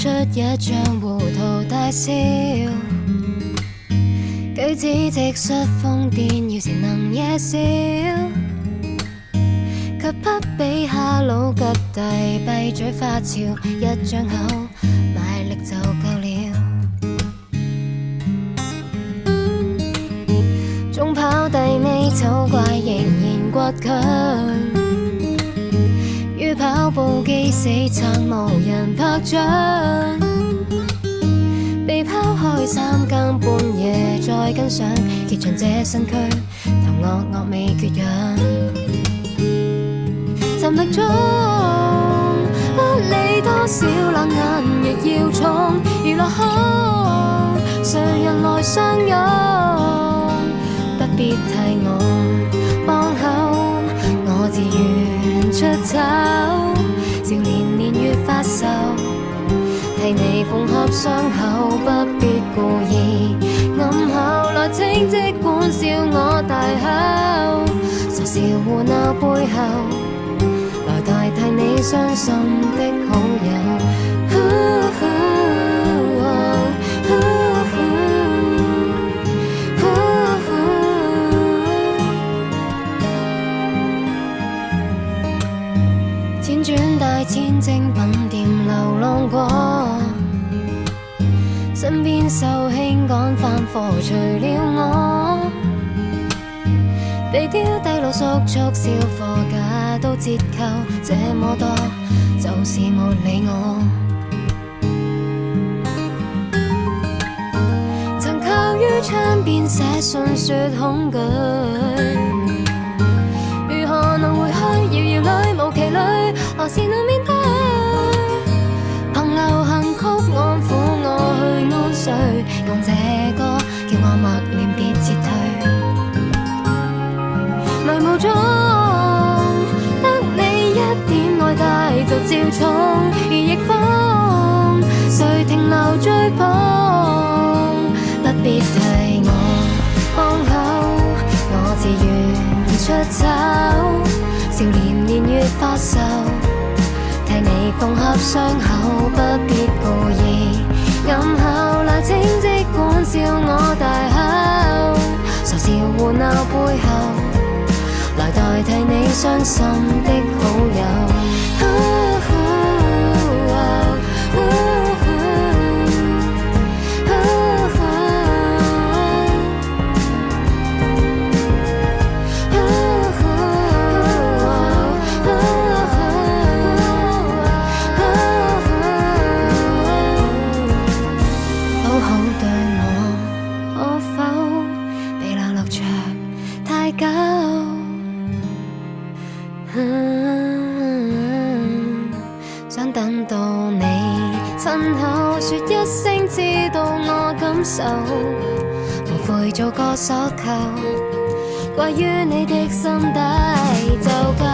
出一張糊塗大笑，舉止直率瘋癲，要是能夜笑，卻不比哈佬吉弟閉嘴發俏，一張口賣力就夠了。中跑低尾醜怪仍然倔強，於跑步機死撐無人拍掌，被拋開三更半夜再跟上，結盡這身軀頭惡惡未缺氧，沉溺中不理多少冷眼亦要衝，娛樂後誰人來相擁，不必替我幫口，我自願出醜，少年年月發愁，替你縫合傷口，不必故意暗後來稱，即管笑我大口，傻笑胡鬧背後，來代替你傷心的好友。輾轉大千精品店流浪過，身邊壽慶趕飯貨，除了我地雕低路叔促銷貨價都折扣，這麼多就是沒理我。曾靠於窗邊寫信說恐懼，如何能回去遙遙裏無期裏，何時能面對？憑流行曲安撫我去安睡，用這歌叫我默念別撤退。迷霧中得你一點愛戴就照衝，如逆風誰停留追捧，不必替我幫口，我自願出醜，少年年月發愁，替你縫合傷口，不必故意暗後來稱，即管笑我大口，傻笑胡鬧背後，來代替你傷心的好友。想等到你親口說一聲知道我感受，無悔做個鎖扣，歸於你的心底就夠。